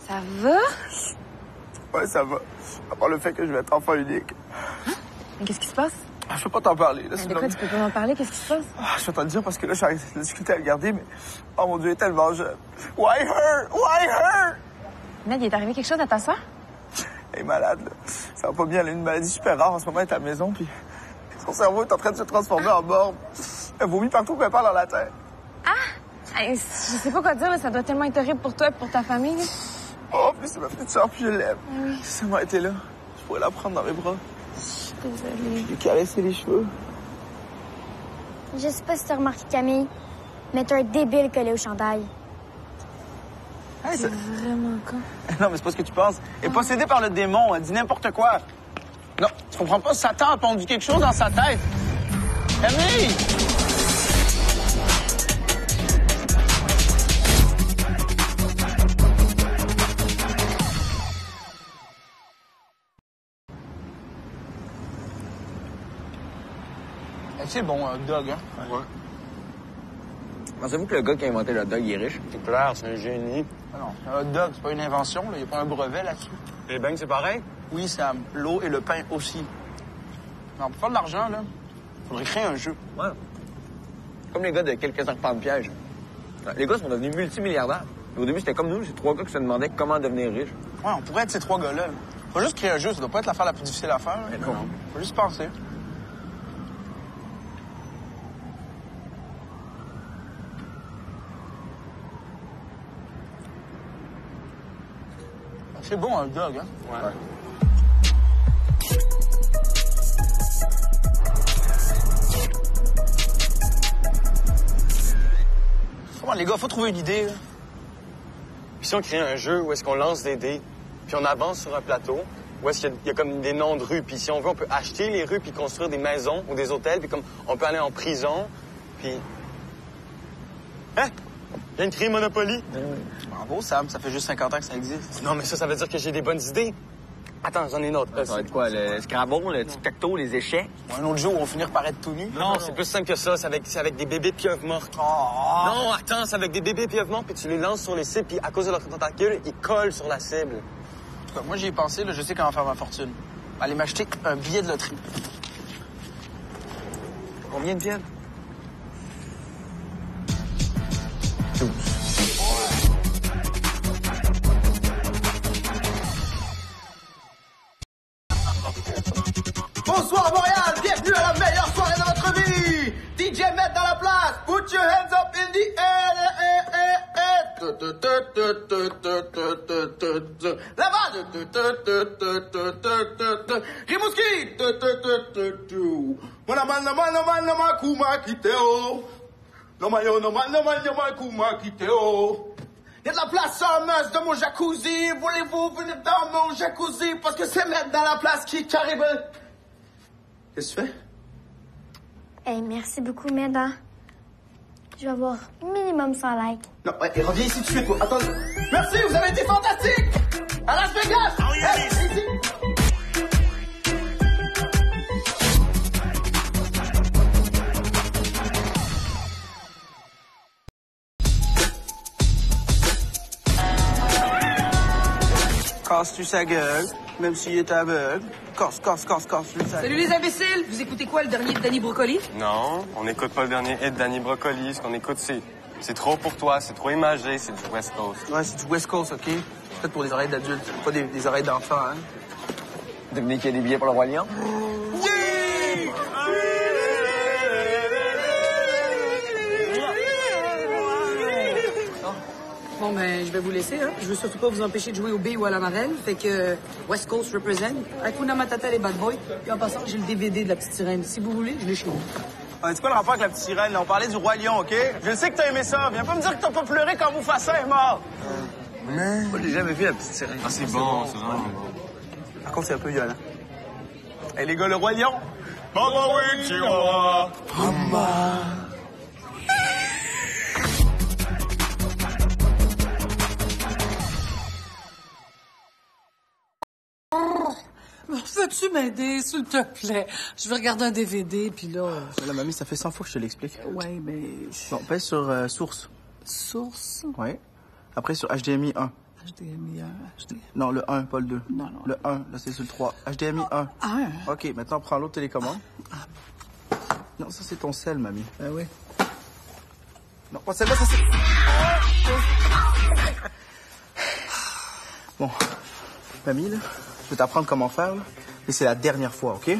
Ça va? Ouais, ça va. À part le fait que je vais être enfant unique. Hein? Mais qu'est-ce qui se passe? Je peux pas t'en parler. Là, De quoi tu peux pas m'en parler? Qu'est-ce qui se passe? Je vais t'en dire parce que là, j'ai arrêté de discuter à le garder, mais... Oh mon Dieu, elle est tellement jeune. Why her? Why her? Ned, il est arrivé quelque chose à ta soeur? Elle est malade, là. Ça va pas bien. Elle a une maladie super rare en ce moment. Elle est à la maison, puis... Son cerveau est en train de se transformer en morve. Elle vomit partout où elle parle dans la tête. Ah! Hey, je sais pas quoi dire, là. Ça doit tellement être horrible pour toi et pour ta famille, là. Oh, puis c'est ma petite soeur, puis je l'aime. Oui. Si ça m'a été là, je pourrais la prendre dans mes bras. Je suis désolée. Lui caresser les cheveux. Je sais pas si t'as remarqué, Camille, mais t'as un débile collé au chandail. Hey, C'est vraiment con. Non, mais c'est pas ce que tu penses. Elle est possédée par le démon. Elle dit n'importe quoi. Non, tu comprends pas? Satan a pondu quelque chose dans sa tête. Camille! C'est bon, dog, hein? Ouais. Pensez-vous que le gars qui a inventé le hot dog, il est riche? C'est clair, c'est un génie. Ah non, un hot dog, c'est pas une invention, là. Il n'y a pas un brevet là-dessus. Les beignes, c'est pareil? Oui, Sam. L'eau et le pain aussi. Mais pour faire de l'argent, là, faudrait créer un jeu. Ouais. Comme les gars de quelques arpents de piège. Les gars sont devenus multimilliardaires. Au début, c'était comme nous, ces trois gars qui se demandaient comment devenir riches. Ouais, on pourrait être ces trois gars-là. Faut juste créer un jeu, ça doit pas être l'affaire la plus difficile à faire. Mais non. Faut juste penser. C'est bon, un dog, hein? Ouais. Comment, les gars, faut trouver une idée, là. Puis si on crée un jeu où est-ce qu'on lance des dés, puis on avance sur un plateau, où est-ce qu'il y a comme des noms de rues, puis si on veut, on peut acheter les rues puis construire des maisons ou des hôtels, puis comme on peut aller en prison, puis... Hein? Il y a une créer Monopoly. Bravo, Sam, ça fait juste 50 ans que ça existe. Non, mais ça veut dire que j'ai des bonnes idées. Attends, j'en ai une autre. Ça va être quoi? Le Scrabble, le tic-tac-toe, les échecs? Un autre jeu où on va finir par être tout nu. Non, c'est plus simple que ça. C'est avec des bébés pieuvres mortes. Oh. Non, attends, c'est avec des bébés pieuvres mortes, puis tu les lances sur les cibles, puis à cause de leur tentacule, ils collent sur la cible. En tout cas, moi, j'y ai pensé, là, je sais comment faire ma fortune. Aller m'acheter un billet de loterie. Combien de viennent? 12. Bonsoir Montréal, bienvenue à la meilleure soirée de votre vie. DJ Met dans la place, put your hands up in the air. Laval, Rimouski, Mana kuma kiteo. No mayo, no man, kuma kiteo. Il y a de la place en masse dans mon jacuzzi. Voulez-vous venir dans mon jacuzzi? Parce que c'est Met dans la place qui arrive. Qu'est-ce que tu fais? Hey, merci beaucoup, Meda. Je vais avoir minimum 100 likes. Non, ouais, reviens ici tout de suite, toi. Attends. Merci, vous avez été fantastique! À Las Vegas! Oh, yeah, hey, ici. Casse-tu sa gueule, même s'il est aveugle. Casse-lui sa Salut les imbéciles! Vous écoutez quoi, le dernier de Danny Brocoli? Non, on n'écoute pas le dernier hit de Danny Brocoli. Ce qu'on écoute, c'est trop pour toi, c'est trop imagé, c'est du West Coast. Ouais, c'est du West Coast, OK? Peut-être pour les oreilles d'adultes, pas des oreilles d'enfants, hein? Devinez qu'il y a des billets pour le Roi Lion? Yeah! Bon, ben, je vais vous laisser, hein. Je veux surtout pas vous empêcher de jouer au B ou à la marelle. Fait que West Coast represent. Hakuna Matata, les bad boys. Puis en passant, j'ai le DVD de la petite sirène. Si vous voulez, je l'ai chez vous. C'est quoi le rapport avec la petite sirène? Là? On parlait du Roi Lion, OK? Je sais que t'as aimé ça. Viens pas me dire que t'as pas pleuré quand Mufasa est mort. Moi, j'ai jamais vu la petite sirène. Ah, c'est bon, c'est vraiment bon. Par contre, c'est un peu violent. Hey, les gars, le Roi Lion. Mama oui, Chihuahua. Mama. Veux-tu m'aider, s'il te plaît? Je vais regarder un DVD, puis là... La mamie, ça fait 100 fois que je te l'explique. Ouais, mais... Bon, pèse sur source. Source? Ouais. Après sur HDMI 1. HDMI 1, HDMI... Non, le 1, pas le 2. Non, non. Le 1, là, c'est sur le 3. HDMI 1. Ah, OK, maintenant, prends l'autre télécommande. Non, ça, c'est ton sel, mamie. ben oui. Non, pas celle-là, ça, c'est... Bon. Mamie, là, je vais t'apprendre comment faire, là. Et c'est la dernière fois, OK? Ouais.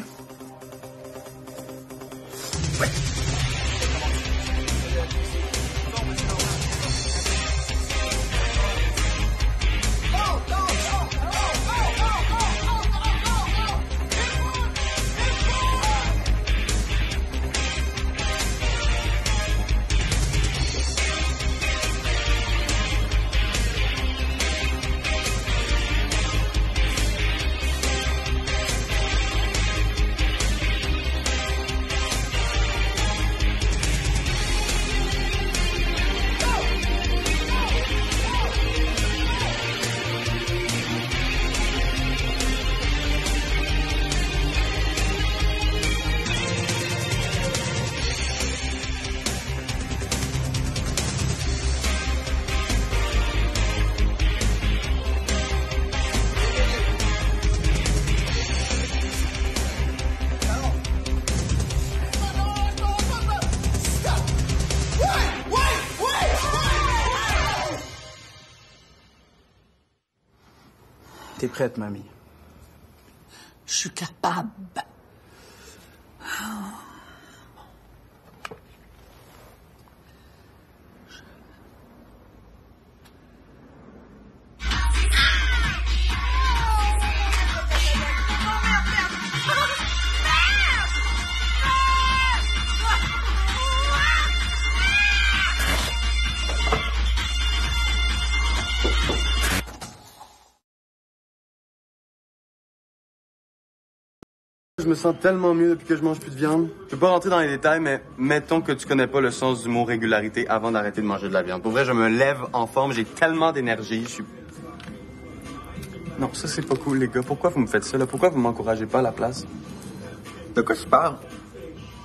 T'es prête, mamie? Je suis capable. Je me sens tellement mieux depuis que je mange plus de viande. Je peux pas rentrer dans les détails, mais mettons que tu connais pas le sens du mot régularité avant d'arrêter de manger de la viande. Pour vrai, je me lève en forme, j'ai tellement d'énergie, je suis... Non, ça c'est pas cool, les gars. Pourquoi vous me faites ça, là? Pourquoi vous m'encouragez pas à la place? De quoi tu parles?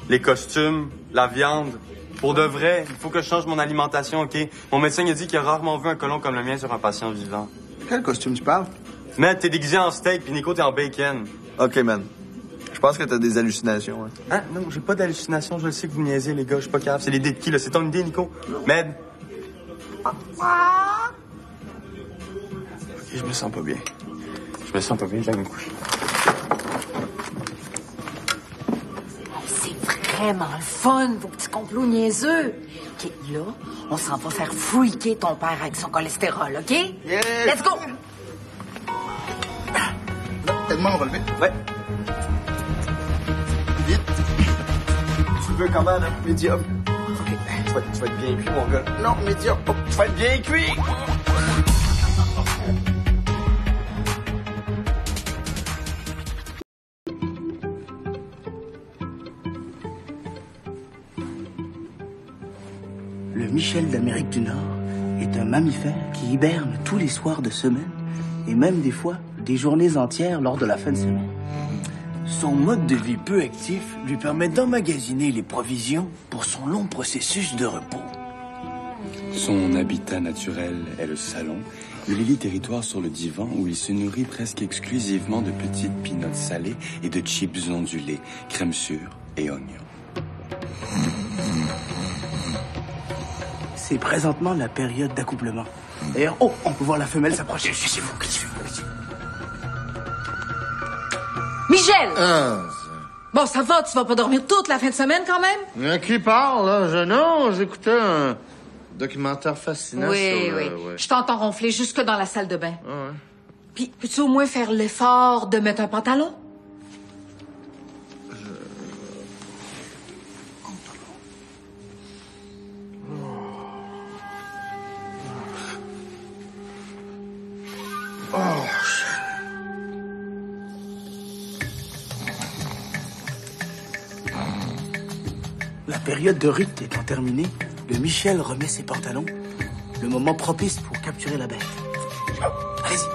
Les costumes, la viande. Pour de vrai, il faut que je change mon alimentation, OK? Mon médecin a dit qu'il a rarement vu un colon comme le mien sur un patient vivant. Quel costume tu parles? Mais t'es déguisé en steak, puis Nico, t'es en bacon. OK, man. Je pense que t'as des hallucinations. Hein. Hein? Non, j'ai pas d'hallucination. Je le sais que vous niaisez, les gars. Je suis pas capable. C'est l'idée de qui, là? C'est ton idée, Nico? Med? OK, je me sens pas bien. Je me sens pas bien, je vais me coucher. C'est vraiment le fun, vos petits complots niaiseux. OK, là, on s'en va faire freaker ton père avec son cholestérol, OK? Yes! Let's go! Aide-moi à relever. Ouais. Vite. Tu veux quand même, hein? Médium. OK. Tu vas être bien cuit, mon gars. Non, médium. Oh, Tu vas être bien cuit! Le Michel d'Amérique du Nord est un mammifère qui hiberne tous les soirs de semaine et même des fois des journées entières lors de la fin de semaine. Son mode de vie peu actif lui permet d'emmagasiner les provisions pour son long processus de repos. Son habitat naturel est le salon. Il élit territoire sur le divan où il se nourrit presque exclusivement de petites peanuts salées et de chips ondulés, crème sûre et oignons. C'est présentement la période d'accouplement. D'ailleurs, oh, on peut voir la femelle s'approcher. Suivez-vous, Michel! Ah, Bon, ça va, tu vas pas dormir toute la fin de semaine quand même? qui parle, là? Non, j'écoutais un documentaire fascinant Oui, sur oui. ouais. Je t'entends ronfler jusque dans la salle de bain. Ah, ouais. Puis, peux-tu au moins faire l'effort de mettre un pantalon? La période de rut étant terminée, le Michel remet ses pantalons. Le moment propice pour capturer la bête. Allez-y.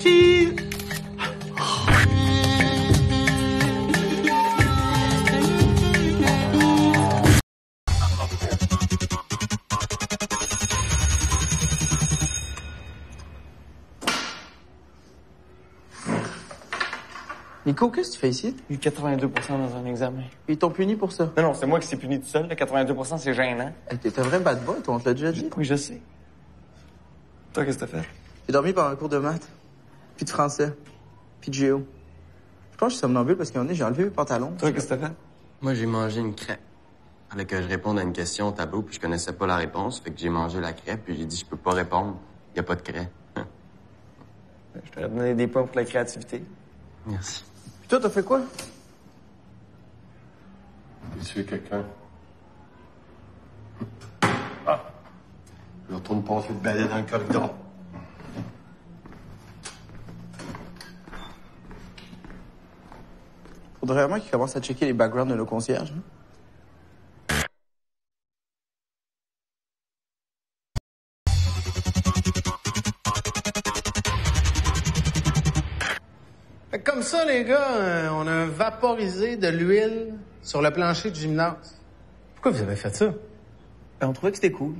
Cheese! Nico, qu'est-ce que tu fais ici? J'ai eu 82 dans un examen. Ils t'ont puni pour ça? Non, c'est moi qui s'est puni tout seul. Là. 82 c'est gênant. Hey, t'es un vrai bad boy, toi, on te l'a déjà dit. Oui, je sais. Toi, qu'est-ce que t'as fait? J'ai dormi pendant un cours de maths, puis de français, puis de géo. Je pense que je suis somnambule parce qu'à un moment donné, j'ai enlevé mes pantalons. Toi, qu'est-ce que t'as fait? Moi, j'ai mangé une crêpe. Fallait que je réponde à une question au tableau, puis je connaissais pas la réponse. Fait que j'ai mangé la crêpe, puis j'ai dit, je peux pas répondre. Y a pas de craie. Je t'aurais donné des points pour la créativité. Merci. Puis toi, t'as fait quoi? J'ai tué quelqu'un. Ah! Je retourne passer le balai dans le corridor. Faudrait vraiment qu'ils commencent à checker les backgrounds de nos concierges. Hein? Comme ça, les gars, on a vaporisé de l'huile sur le plancher du gymnase. Pourquoi vous avez fait ça? Ben, on trouvait que c'était cool.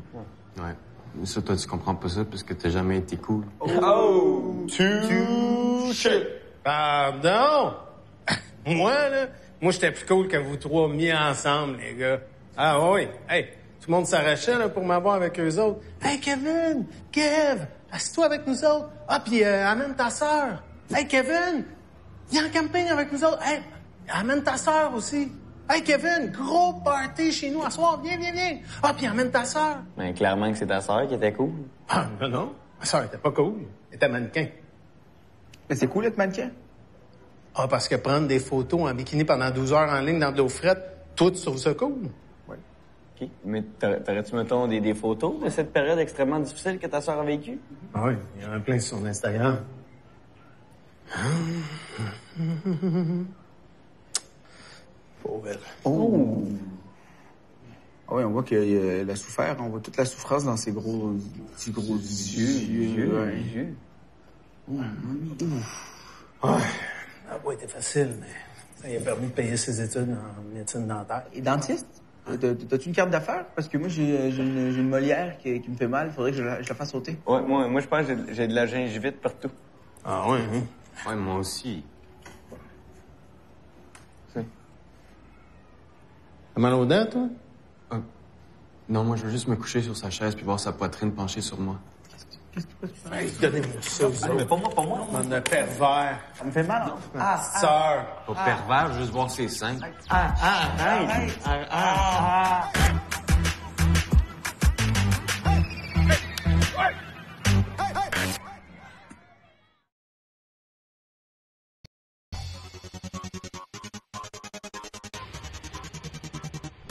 Ouais. Mais ça, toi, tu comprends pas ça parce que t'as jamais été cool. Oh! Touché! Pardon? Moi, j'étais plus cool que vous trois mis ensemble, les gars. Ah oui. Hey, tout le monde s'arrachait là, pour m'avoir avec eux autres. Hey, Kevin! Kev! Assieds-toi avec nous autres. Ah, puis amène ta sœur. Hey, Kevin! Viens en camping avec nous autres. Hey, amène ta sœur aussi. Hey, Kevin! Gros party chez nous à soir. Viens. Ah, puis amène ta sœur. Ben, clairement que c'est ta sœur qui était cool. Ah, non. Ma sœur était pas cool. Elle était mannequin. Mais c'est cool d'être mannequin. Ah, parce que prendre des photos en bikini pendant 12 heures en ligne dans de l'eau frette, toi, tu trouves ça cool? Oui. OK. Mais t'aurais-tu, mettons, des photos de cette période extrêmement difficile que ta sœur a vécue? Ah oui, il y en a plein sur son Instagram. Pauvre elle. Oh! Ah oui, on voit qu'elle a souffert. On voit toute la souffrance dans ses gros yeux. Ouais. Ah ouais, c'était facile, mais ça lui a permis de payer ses études en médecine dentaire. Et dentiste? T'as-tu une carte d'affaires? Parce que moi, j'ai une molière qui me fait mal. Faudrait que je la fasse sauter. Ouais, moi je pense que j'ai de la gingivite partout. Ah ouais, hein? Ouais, moi aussi. T'as mal aux dents, toi? Non, moi, je veux juste me coucher sur sa chaise puis voir sa poitrine penchée sur moi. Hey, donnez-moi ça, vous autres. Mais pas moi. On a pervers. Ça me fait mal. Sœur. Pas pervers, je veux juste voir ses seins. Arrête.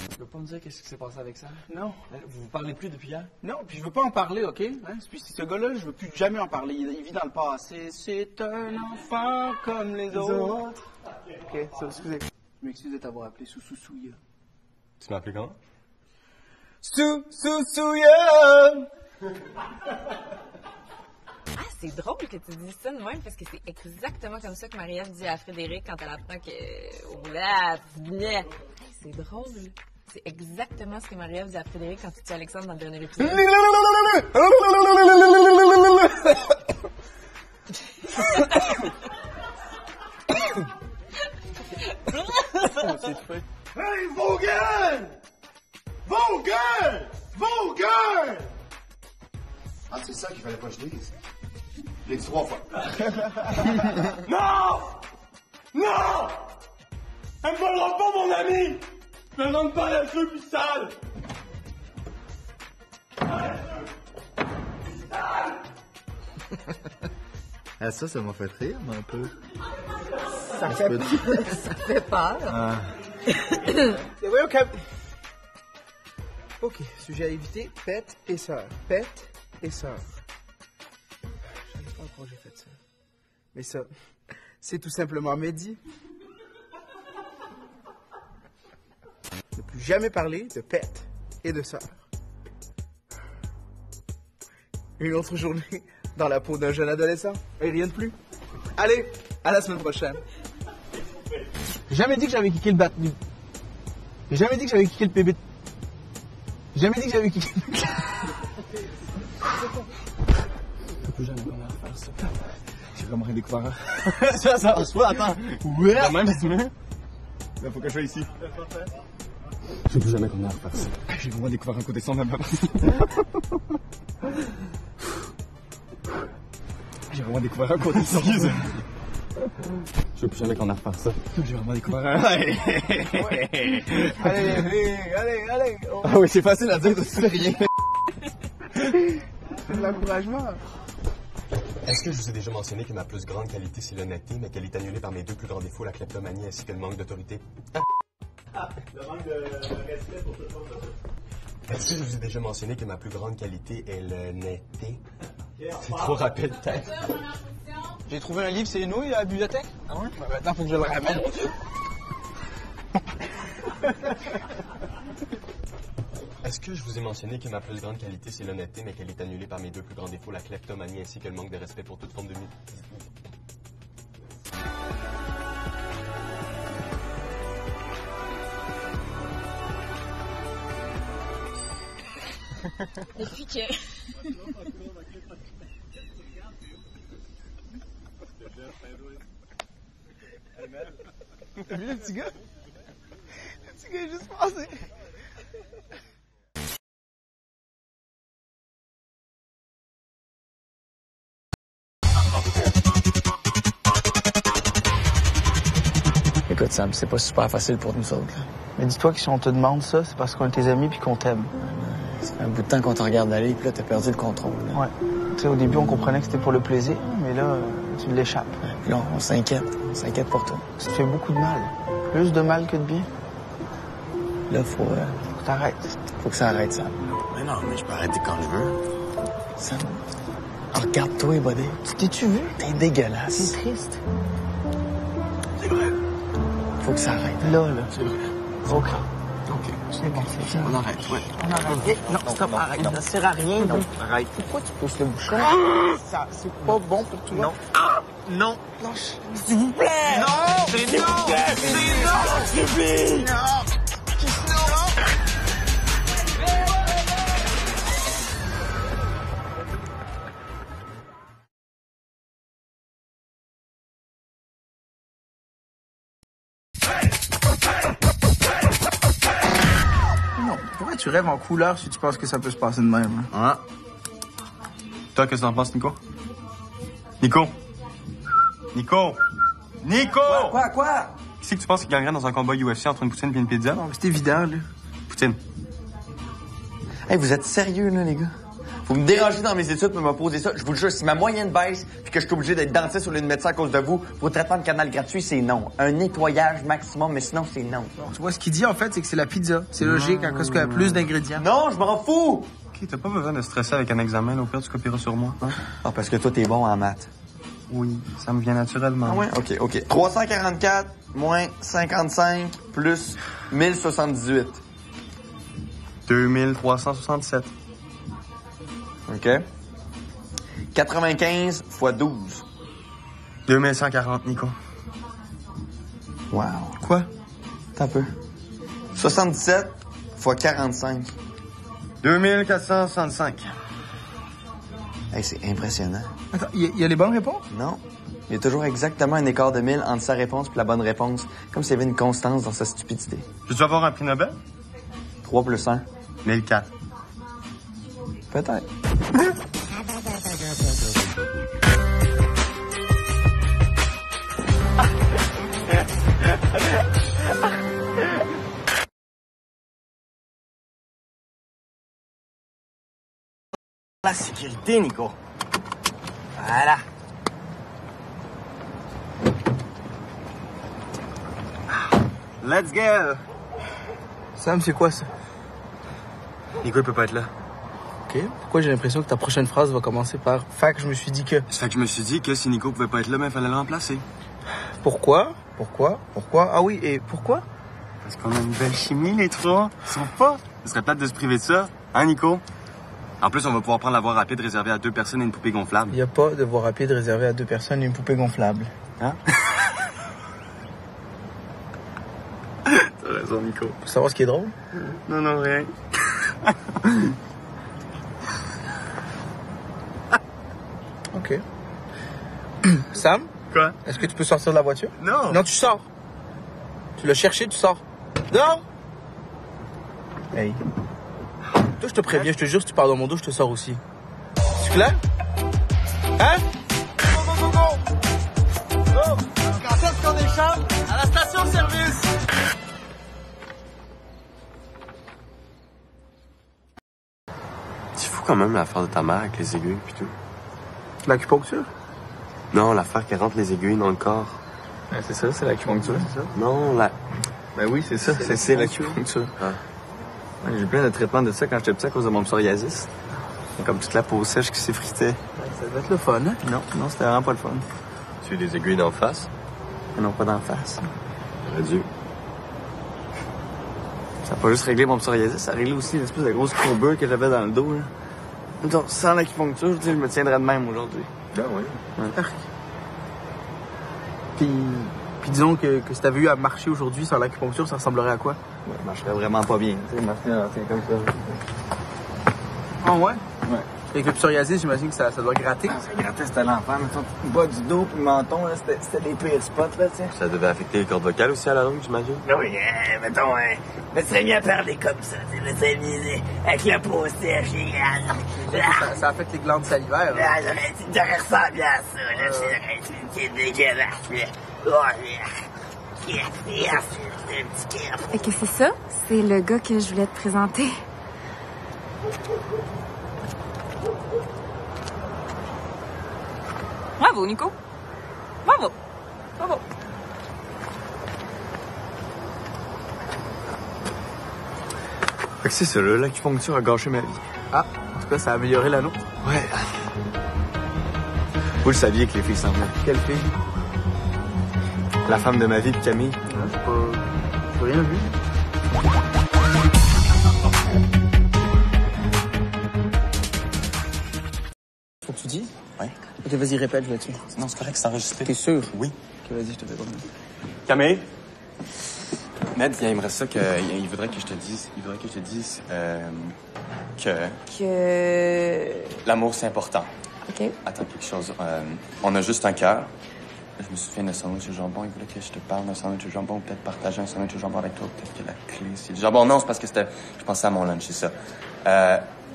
Tu veux pas me dire qu'est-ce qui s'est passé avec ça? Non. Vous parlez plus depuis hier? Non, puis je veux pas en parler, OK? Hein? Puis ce gars-là, je veux plus jamais en parler. Il vit dans le passé. C'est un enfant comme les autres. OK, ça, excusez. Je m'excuse de t'avoir appelé Soussouya. Tu m'as appelé comment? Soussouya! Ah, c'est drôle que tu dises ça de même, parce que c'est exactement comme ça que Marie-Ève dit à Frédéric quand elle apprend que... C'est drôle. C'est exactement ce que Marie-Ève dit à Frédéric quand tu tues Alexandre dans le dernier épisode. Hey, Vaughan! Vaughan! Vaughan! Ah, c'est ça qu'il fallait pas que je dise. Je l'ai dit 3 fois. Non! Non! Elle me volera pas, mon ami! Je me demande pas la queue puis sale! Ah, ça m'a fait rire, mais un peu. Ça fait peur. Ah. Oui, OK. OK, sujet à éviter, pète et sœur. Pète et sœur. Je ne sais pas pourquoi j'ai fait ça. Mais ça, c'est tout simplement Mehdi. Ne plus jamais parler de pète et de sœur. Une autre journée dans la peau d'un jeune adolescent. Et rien de plus. Allez, à la semaine prochaine. J'ai jamais dit que j'avais kické le battu. J'ai jamais dit que j'avais kické le PB. J'ai jamais dit que j'avais kické le... Je peux plus jamais refaire ça. J'ai vraiment rien découvert. Ça passe pas, attends. Ouais. Quand même, tu mets. Là, faut que je sois ici. Je sais plus jamais qu'on a à refaire ça. J'ai vraiment découvert un côté sombre même. J'ai vraiment découvert un côté sombre. Je sais plus jamais qu'on a à refaire ça. J'ai vraiment découvert un... Allez, allez. Oh. Ah oui, c'est facile à dire, tu fais rien. C'est de l'encouragement. Est-ce que je vous ai déjà mentionné que ma plus grande qualité, c'est l'honnêteté, mais qu'elle est annulée par mes deux plus grands défauts, la kleptomanie ainsi que le manque d'autorité? Le manque de respect pour tout le monde. Est-ce que je vous ai déjà mentionné que ma plus grande qualité est l'honnêteté? C'est trop rapide, peut-être. J'ai trouvé un livre, c'est nouilles à la bibliothèque. Ah ouais? Maintenant, faut que je le ramène. Est-ce que je vous ai mentionné que ma plus grande qualité, c'est l'honnêteté, mais qu'elle est annulée par mes deux plus grands défauts, la kleptomanie ainsi que le manque de respect pour toute forme de... Depuis que... T'as vu le petit gars? Le petit gars est juste passé. Écoute, Sam, c'est pas super facile pour nous autres, là. Mais dis-toi que si on te demande ça, c'est parce qu'on est tes amis puis qu'on t'aime. Ça fait un bout de temps qu'on te regarde aller, puis là, t'as perdu le contrôle. Là. Ouais. Tu sais, au début, on comprenait que c'était pour le plaisir, mais là, tu l'échappes. Puis là, on s'inquiète. On s'inquiète pour toi. Ça te fait beaucoup de mal. Plus de mal que de bien. Là, faut t'arrêtes. Faut que ça arrête, Sam. Mais non, mais je peux arrêter quand je veux. Sam, regarde-toi, buddy. T'es-tu vu? T'es dégueulasse. T'es triste. C'est vrai. Faut que ça arrête. Là. C'est vrai. OK. C'est bon, c'est ça. On arrête, ouais. On arrête. Non, stop, arrête. Ça sert à rien. Non, arrête. Pourquoi tu pousses le bouchon? Ça, c'est pas bon pour toi. Non. Non. Lâche. S'il vous plaît. Non. C'est non. C'est non. S'il vous plaît. Non. Pourquoi tu rêves en couleur si tu penses que ça peut se passer de même? Hein? Toi, qu'est-ce que t'en penses, Nico? Nico? Quoi? Qui c'est que tu penses qu'il gagnerait dans un combat UFC entre une poutine et une pizza? Non, mais c'est évident, là. Poutine. Hey, vous êtes sérieux, là, les gars? Vous me dérangez dans mes études pour me poser ça. Je vous le jure, si ma moyenne baisse puis que je suis obligé d'être dentiste sur lieu de médecin à cause de vous, vos traitements de canal gratuit, c'est non. Un nettoyage maximum, mais sinon, c'est non. Tu vois, ce qu'il dit, en fait, c'est que c'est la pizza. C'est logique à cause qu'il y a plus d'ingrédients. Non, je m'en fous! OK, t'as pas besoin de stresser avec un examen. Au pire, tu copieras sur moi. Hein? Ah, parce que toi, t'es bon en maths. Oui, ça me vient naturellement. Ah ouais? OK. 344 moins 55 plus 1078. 2367. OK. 95 fois 12. 2140, Nico. Wow. Quoi? T'as un peu. 77 fois 45. 2465. Hey, c'est impressionnant. Attends, il y a les bonnes réponses? Non. Il y a toujours exactement un écart de 1000 entre sa réponse et la bonne réponse. Comme s'il y avait une constance dans sa stupidité. Peux-tu avoir un prix Nobel? 3 plus 1. 1004. Peut-être. La sécurité, Nico. Voilà. Let's go! Sam, c'est quoi ça? Nico, il peut pas être là. OK. Pourquoi j'ai l'impression que ta prochaine phrase va commencer par « Fait que je me suis dit que... » Ça fait que je me suis dit que si Nico pouvait pas être là, ben, il fallait le remplacer. Pourquoi? Ah oui, et pourquoi? Parce qu'on a une belle chimie, les trois. Ils sont pas. Ce serait plate de se priver de ça. Hein, Nico? En plus, on va pouvoir prendre la voie rapide réservée à 2 personnes et une poupée gonflable. Il n'y a pas de voie rapide réservée à 2 personnes et une poupée gonflable. Hein? T'as raison, Nico. Pour savoir ce qui est drôle? Non, rien. OK. Sam? Quoi? Est-ce que tu peux sortir de la voiture? Non. Non, tu sors. Tu l'as cherché, tu sors. Non! Hey. Toi, je te préviens, je te jure, si tu pars dans mon dos, je te sors aussi. C'est clair? Hein? Go! Quand est-ce qu'on échappe? À la station-service! C'est fou quand même l'affaire de ta mère avec les aiguilles pis tout. L'acupuncture? Non, l'affaire qui rentre les aiguilles dans le corps. Ben, c'est ça, c'est l'acupuncture, c'est ça? Non, Ben oui, c'est ça, c'est l'acupuncture. Ah. Ouais, j'ai plein de traitements de ça quand j'étais petit à cause de mon psoriasis. C'est comme toute la peau sèche qui s'effritait. Ça doit être le fun, hein? Non, c'était vraiment pas le fun. Tu as des aiguilles d'en face? Non, pas d'en face. J'aurais dû. Ça n'a pas juste réglé mon psoriasis, ça a réglé aussi une espèce de grosse courbure que j'avais dans le dos, là. Donc, sans l'acupuncture, je me tiendrais de même aujourd'hui. Ben oui. Ouais. Puis disons que si t'avais eu à marcher aujourd'hui sans l'acupuncture, ça ressemblerait à quoi? Ouais, je marcherais vraiment pas bien. Tu sais, marcher comme ça. Ah ouais? Ouais. Avec le psoriasis, j'imagine que ça doit gratter. Ah, ça grattait, c'était l'enfer. Mais le bas du dos puis le menton, là, c'était des pires spots, là, tu sais. Ça devait affecter les cordes vocales aussi à la longue, j'imagine? Oui, mettons, mais c'est mieux à parler comme ça, c'est s'amuser avec la peau sèche, Ça affecte les glandes salivaires. Ah, j'aurais ressemblé à ça, là, c'est dégueulasse, Fait que c'est ça, c'est le gars que je voulais te présenter. Bravo, Nico. Bravo. Bravo. Fait que c'est ça, là, l'acupuncture a gâché ma vie. Ah, en tout cas, ça a amélioré la nôtre. Ouais. Vous le saviez que les filles s'en venaient. Quelle fille? La femme de ma vie, Camille. J'ai rien vu. Faut que tu dises? Ouais. Ok, vas-y, répète, je vais dessus. Non, c'est correct, c'est enregistré. T'es sûr? Oui. Ok, vas-y, je te fais pas mal. Camille? Ned, il aimerait ça que... Il voudrait que je te dise... que... L'amour, c'est important. OK. Attends, quelque chose. On a juste un cœur. Je me souviens d'un sandwich au jambon. Il voulait que je te parle d'un sandwich au jambon. Peut-être partager un sandwich au jambon avec toi. Peut-être que la clé, c'est du jambon. Non, c'est parce que c'était... Je pensais à mon lunch, c'est ça.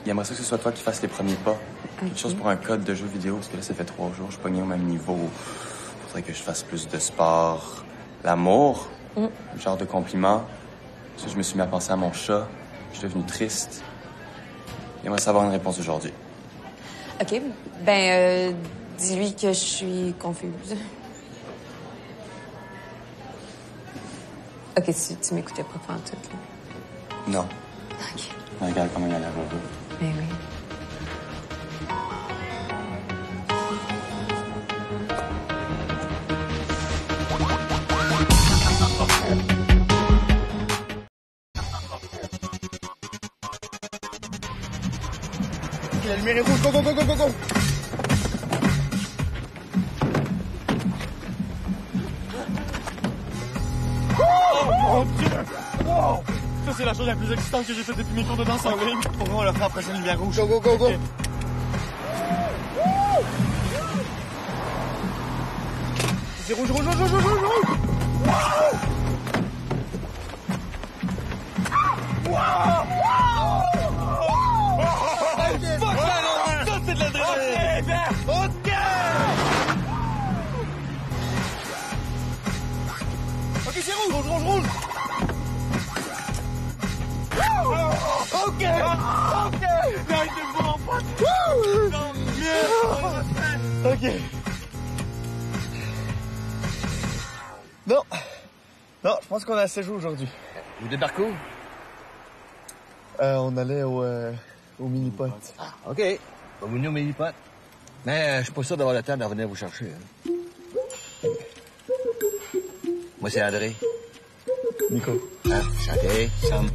Il aimerait ça que ce soit toi qui fasses les premiers pas. Okay. Quelque chose pour un code de jeu vidéo, parce que là, ça fait 3 jours. Je suis pogné au même niveau. Il faudrait que je fasse plus de sport. L'amour, genre de compliment. Parce que je me suis mis à penser à mon chat. Je suis devenu triste. Il aimerait savoir une réponse aujourd'hui. OK. Ben, dis-lui que je suis confuse. OK, tu m'écoutais pas pendant tout, là. Non. OK. Regarde comment il y a la robot. Ben oui. La lumière est rouge, go, go, go, go, go, go! Oh mon Dieu! Wow! Ça, c'est la chose la plus excitante que j'ai faite depuis mes cours de danse en ligne. Pour moi, on le fera après une lumière rouge. Go, go, go, go! Okay. C'est rouge, rouge, rouge, rouge, rouge, rouge! Ça, c'est de l'adrénaline! Ok, c'est rouge, rouge, rouge, rouge! Ok! Ok! Arrête de me voir en face! Non, mieux! OK. Non. Non, je pense qu'on a assez joué aujourd'hui. Vous débarquez où? On allait au mini-pot. OK. On va venir au mini-pot. Mais je suis pas sûr d'avoir le temps de revenir vous chercher. Hein. Moi, c'est André. Nico. Hein? Chanté. Sam.